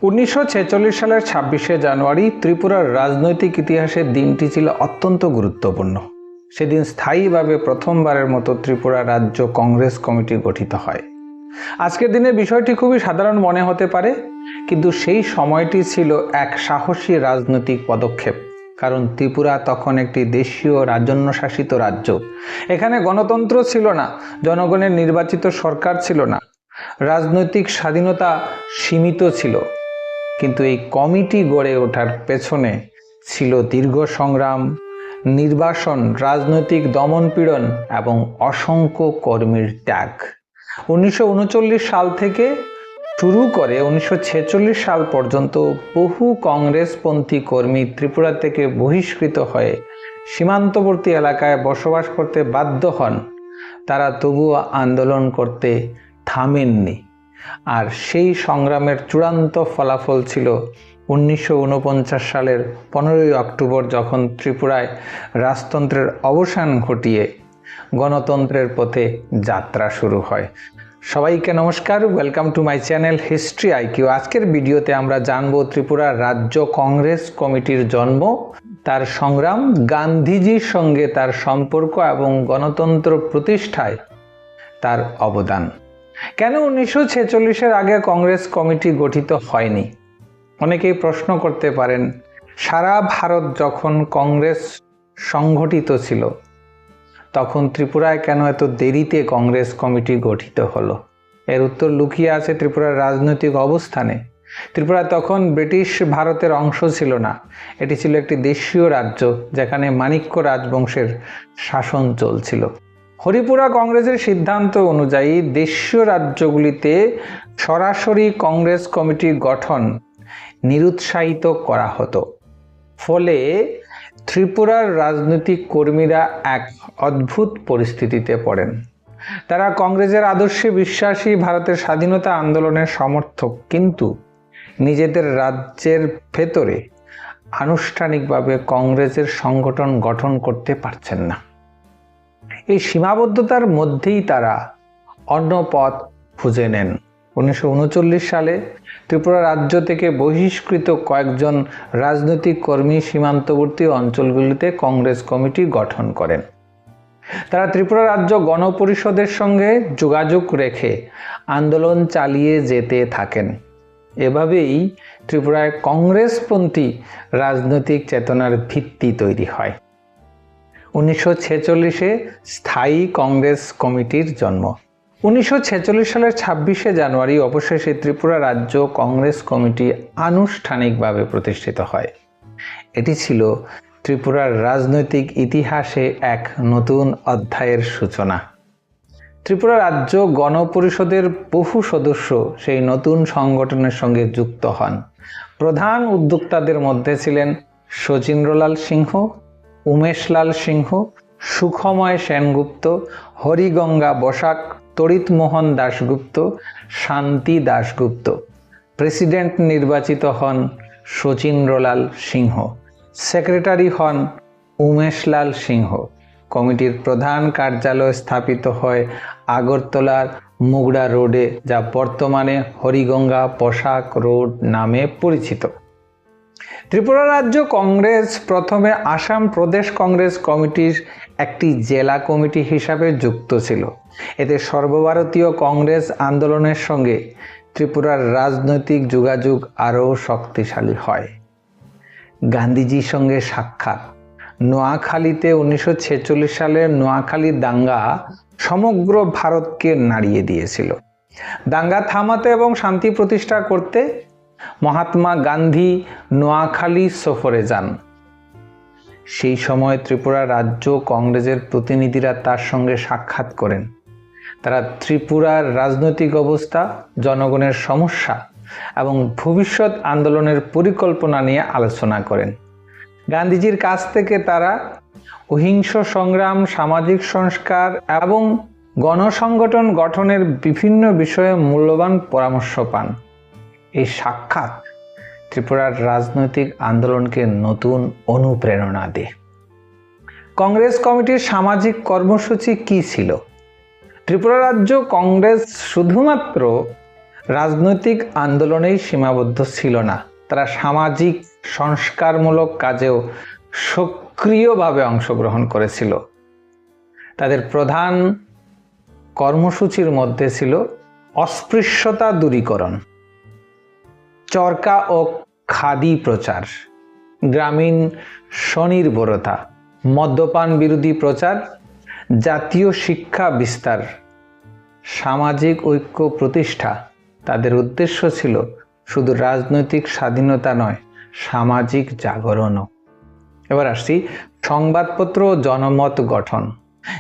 1946 সালের 26শে জানুয়ারি ত্রিপুরার রাজনৈতিক ইতিহাসে দিনটি ছিল অত্যন্ত গুরুত্বপূর্ণ। সেদিন স্থায়ীভাবে প্রথমবারের মতো ত্রিপুরা রাজ্য কংগ্রেস কমিটি গঠিত হয়। আজকের দিনে বিষয়টি খুবই সাধারণ মনে হতে পারে, কিন্তু সেই সময়টি ছিল এক সাহসী রাজনৈতিক পদক্ষেপ। কারণ ত্রিপুরা তখন একটি দেশীয় রাজন্যশাসিত রাজ্য। এখানে গণতন্ত্র ছিল না, জনগণের নির্বাচিত সরকার ছিল না, রাজনৈতিক স্বাধীনতা সীমিত ছিল। কিন্তু এই কমিটি গড়ে ওঠার পেছনে ছিল দীর্ঘ সংগ্রাম, নির্বাসন, রাজনৈতিক দমনপীড়ন এবং অসংখ্য কর্মীর ত্যাগ। 1939 সাল থেকে শুরু করে 1946 সাল পর্যন্ত বহু কংগ্রেসপন্থী কর্মী ত্রিপুরা থেকে বহিষ্কৃত হয়ে সীমান্তবর্তী এলাকায় বসবাস করতে বাধ্য হন। তারা তবুও আন্দোলন করতে থামেননি। আর সেই সংগ্রামের চূড়ান্ত ফলাফল ছিল 1949 সালের 15ই অক্টোবর, যখন ত্রিপুরায় রাজতন্ত্রের অবসান ঘটিয়ে গণতন্ত্রের পথে যাত্রা শুরু হয়। সবাইকে নমস্কার, welcome to my channel history IQ. আজকের ভিডিওতে আমরা জানব ত্রিপুরা রাজ্য কংগ্রেস কমিটির জন্ম, তার সংগ্রাম, গান্ধীজির সঙ্গে তার সম্পর্ক এবং গণতন্ত্র প্রতিষ্ঠায় তার অবদান। কেন 1946-এর আগে কংগ্রেস কমিটি গঠিত হয়নি? অনেকেই প্রশ্ন করতে পারেন, সারা ভারত যখন কংগ্রেস সংগঠিত ছিল, তখন ত্রিপুরায় কেন এত দেরিতে কংগ্রেস কমিটি গঠিত হলো? এর উত্তর লুকিয়ে আছে ত্রিপুরার রাজনৈতিক অবস্থানে। ত্রিপুরা তখন ব্রিটিশ ভারতের অংশ ছিল না, এটি ছিল একটি দেশীয় রাজ্য, যেখানে মাণিক্য রাজবংশের শাসন চলছিল। হরিপুরা কংগ্রেসের সিদ্ধান্ত অনুযায়ী দেশীয় রাজ্যগুলিতে সরাসরি কংগ্রেস কমিটি গঠন নিরুৎসাহিত করা হতো। ফলে ত্রিপুরার রাজনৈতিক কর্মীরা এক অদ্ভুত পরিস্থিতিতে পড়েন। তারা কংগ্রেসের আদর্শে বিশ্বাসী, ভারতের স্বাধীনতা আন্দোলনের সমর্থক, কিন্তু নিজেদের রাজ্যের ভেতরে আনুষ্ঠানিকভাবে কংগ্রেসের সংগঠন গঠন করতে পারছেন না। এই সীমাবদ্ধতার মধ্যেই তারা অন্য পথ খুঁজে নেন। 1939 সালে ত্রিপুরা রাজ্য থেকে বহিষ্কৃত কয়েকজন রাজনৈতিক কর্মী সীমান্তবর্তী অঞ্চলগুলিতে কংগ্রেস কমিটি গঠন করেন। তারা ত্রিপুরা রাজ্য গণপরিষদের সঙ্গে যোগাযোগ রেখে আন্দোলন চালিয়ে যেতে থাকেন। এভাবেই ত্রিপুরায় কংগ্রেসপন্থী রাজনৈতিক চেতনার ভিত্তি তৈরি হয়। 1946-এ স্থায়ী কংগ্রেস কমিটির জন্ম। 1946 সালের 26শে জানুয়ারি অবশেষে ত্রিপুরা রাজ্য কংগ্রেস কমিটি আনুষ্ঠানিকভাবে প্রতিষ্ঠিত হয়। এটি ছিল ত্রিপুরার রাজনৈতিক ইতিহাসে এক নতুন অধ্যায়ের সূচনা। ত্রিপুরা রাজ্য গণপরিষদের বহু সদস্য সেই নতুন সংগঠনের সঙ্গে যুক্ত হন। প্রধান উদ্যোক্তাদের মধ্যে ছিলেন শচীন্দ্রলাল সিংহ, উমেশলাল সিংহ, সুখময় সেনগুপ্ত, হরিগঙ্গা বসাক, তড়িৎমোহন দাশগুপ্ত, শান্তি দাশগুপ্ত। প্রেসিডেন্ট নির্বাচিত হন শচীন্দ্রলাল সিংহ, সেক্রেটারি হন উমেশলাল সিংহ। কমিটির প্রধান কার্যালয় স্থাপিত হয় আগরতলার মুগড়া রোডে, যা বর্তমানে হরিগঙ্গা বসাক রোড নামে পরিচিত। ত্রিপুরা রাজ্য কংগ্রেস প্রথমে আসাম প্রদেশ কংগ্রেস কমিটির একটি জেলা কমিটি হিসাবে যুক্ত ছিল। এতে সর্বভারতীয় কংগ্রেস আন্দোলনের সঙ্গে ত্রিপুরার রাজনৈতিক যোগাযোগ আরও শক্তিশালী হয়। গান্ধীজির সঙ্গে সাক্ষাৎ। নোয়াখালীতে 1946 সালের নোয়াখালী দাঙ্গা সমগ্র ভারতকে নাড়িয়ে দিয়েছিল। দাঙ্গা থামাতে এবং শান্তি প্রতিষ্ঠা করতে মহাত্মা গান্ধী নোয়াখালী সফরে যান। সেই সময় ত্রিপুরা রাজ্য কংগ্রেসের প্রতিনিধিরা তার সঙ্গে সাক্ষাৎ করেন। তারা ত্রিপুরার রাজনৈতিক অবস্থা, জনগণের সমস্যা এবং ভবিষ্যৎ আন্দোলনের পরিকল্পনা নিয়ে আলোচনা করেন। গান্ধীজির কাছ থেকে তারা অহিংস সংগ্রাম, সামাজিক সংস্কার এবং গণসংগঠন গঠনের বিভিন্ন বিষয়ে মূল্যবান পরামর্শ পান। এই সাক্ষাৎ ত্রিপুরার রাজনৈতিক আন্দোলনকে নতুন অনুপ্রেরণা দেয়। কংগ্রেস কমিটির সামাজিক কর্মসূচি কি ছিল? ত্রিপুরা রাজ্য কংগ্রেস শুধুমাত্র রাজনৈতিক আন্দোলনেই সীমাবদ্ধ ছিল না, তারা সামাজিক সংস্কারমূলক কাজেও সক্রিয়ভাবে অংশগ্রহণ করেছিল। তাদের প্রধান কর্মসূচির মধ্যে ছিল অস্পৃশ্যতা দূরীকরণ, চরকা ও খাদি প্রচার, গ্রামীণ স্বনির্ভরতা, মদ্যপান বিরোধী প্রচার, জাতীয় শিক্ষা বিস্তার, সামাজিক ঐক্য প্রতিষ্ঠা। তাদের উদ্দেশ্য ছিল শুধু রাজনৈতিক স্বাধীনতা নয়, সামাজিক জাগরণও। এবার আসছি সংবাদপত্র ও জনমত গঠন।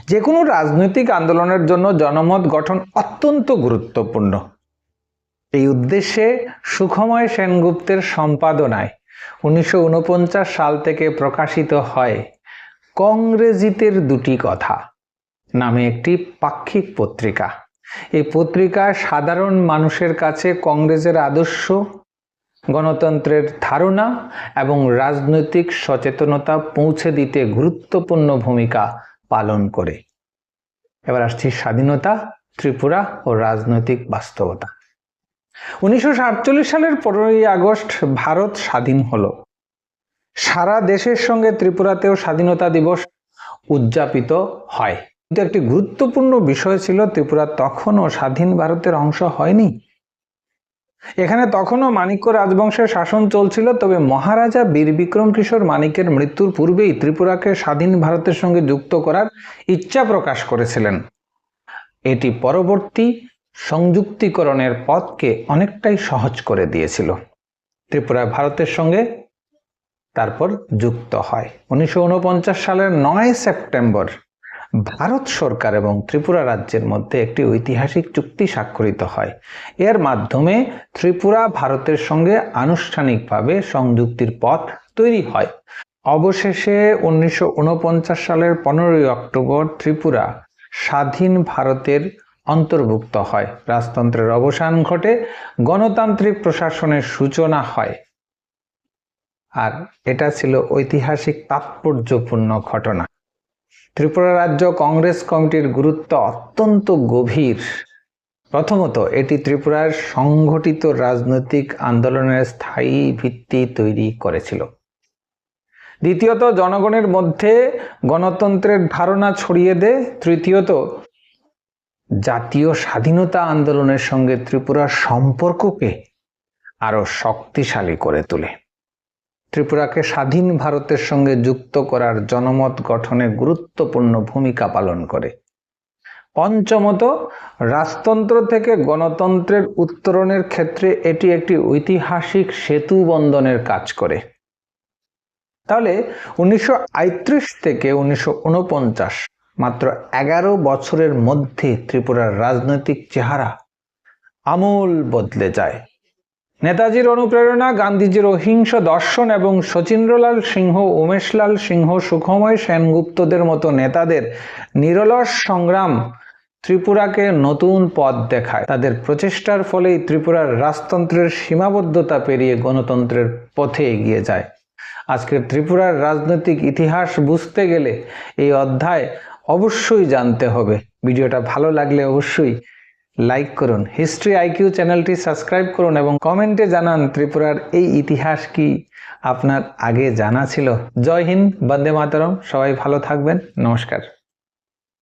যে কোনো রাজনৈতিক আন্দোলনের জন্য জনমত গঠন অত্যন্ত গুরুত্বপূর্ণ। এই উদ্দেশ্যে সুখময় সেনগুপ্তের সম্পাদনায় 1949 সাল থেকে প্রকাশিত হয় কংগ্রেজিতের দুটি কথা নামে একটি পাক্ষিক পত্রিকা। এই পত্রিকায় সাধারণ মানুষের কাছে কংগ্রেসের আদর্শ, গণতন্ত্রের ধারণা এবং রাজনৈতিক সচেতনতা পৌঁছে দিতে গুরুত্বপূর্ণ ভূমিকা পালন করে। এবার আসছি স্বাধীনতা, ত্রিপুরা ও রাজনৈতিক বাস্তবতা। 1947 সালের 15ই আগস্ট ভারত স্বাধীন হলো। সারা দেশের সঙ্গে ত্রিপুরাতেও স্বাধীনতা দিবস উদযাপিত হয়। কিন্তু একটি গুরুত্বপূর্ণ বিষয় ছিল, ত্রিপুরা তখনও স্বাধীন ভারতের অংশ হয়নি। এখানে তখনও মাণিক্য রাজবংশের শাসন চলছিল। তবে মহারাজা বীর বিক্রম কিশোর মাণিক্যের মৃত্যুর পূর্বেই ত্রিপুরাকে স্বাধীন ভারতের সঙ্গে যুক্ত করার ইচ্ছা প্রকাশ করেছিলেন। এটি পরবর্তী সংযুক্তিকরণের পথকে অনেকটাই সহজ করে দিয়েছিল। ত্রিপুরা ভারতের সঙ্গে তারপর যুক্ত হয়। 1949 সালের 9 সেপ্টেম্বর ভারত সরকার এবং ত্রিপুরা রাজ্যের মধ্যে একটি ঐতিহাসিক চুক্তি স্বাক্ষরিত হয়। এর মাধ্যমে ত্রিপুরা ভারতের সঙ্গে আনুষ্ঠানিকভাবে সংযুক্তির পথ তৈরি হয়। অবশেষে 1949 সালের 15ই অক্টোবর ত্রিপুরা স্বাধীন ভারতের অন্তর্ভুক্ত হয়। রাজতন্ত্রের অবসান ঘটে, গণতান্ত্রিক প্রশাসনের সূচনা হয়। আর এটা ছিল ঐতিহাসিক তাৎপর্যপূর্ণ ঘটনা। ত্রিপুরা রাজ্য কংগ্রেস কমিটির গুরুত্ব অত্যন্ত গভীর। প্রথমত, এটি ত্রিপুরার সংগঠিত রাজনৈতিক আন্দোলনের স্থায়ী ভিত্তি তৈরি করেছিল। দ্বিতীয়ত, জনগণের মধ্যে গণতন্ত্রের ধারণা ছড়িয়ে দেয়। তৃতীয়ত, জাতীয় স্বাধীনতা আন্দোলনের সঙ্গে ত্রিপুরার সম্পর্ককে আরো শক্তিশালী করে তোলে। ত্রিপুরাকে স্বাধীন ভারতের সঙ্গে যুক্ত করার জনমত গঠনে গুরুত্বপূর্ণ ভূমিকা পালন করে। পঞ্চমত, রাজতন্ত্র থেকে গণতন্ত্রের উত্তরণের ক্ষেত্রে এটি একটি ঐতিহাসিক সেতু বন্ধনের কাজ করে। তাহলে 1938 থেকে 1949 মাত্র 11 বছরের মধ্যে ত্রিপুরার রাজনৈতিক চেহারা আমূল বদলে যায়। নেতাজির অনুপ্রেরণা, গান্ধীজির অহিংস দর্শন এবং শচীন্দ্রলাল সিংহ, উমেশলাল সিংহ, সুখময় সেনগুপ্তদের মতো নেতাদের নিরলস সংগ্রাম ত্রিপুরাকে নতুন পথ দেখায়। তাদের প্রচেষ্টার ফলেই ত্রিপুরার রাজতন্ত্রের সীমাবদ্ধতা পেরিয়ে গণতন্ত্রের পথে এগিয়ে যায়। আজকের ত্রিপুরার রাজনৈতিক ইতিহাস বুঝতে গেলে এই অধ্যায় অবশ্যই জানতে হবে। ভিডিওটা ভালো লাগলে অবশ্যই লাইক করুন, হিস্ট্রি আইকিউ চ্যানেলটি সাবস্ক্রাইব করুন এবং কমেন্টে জানান ত্রিপুরার এই ইতিহাস কি আপনার আগে জানা ছিল। জয় হিন্দ, বন্দে মাতরম। সবাই ভালো থাকবেন। নমস্কার।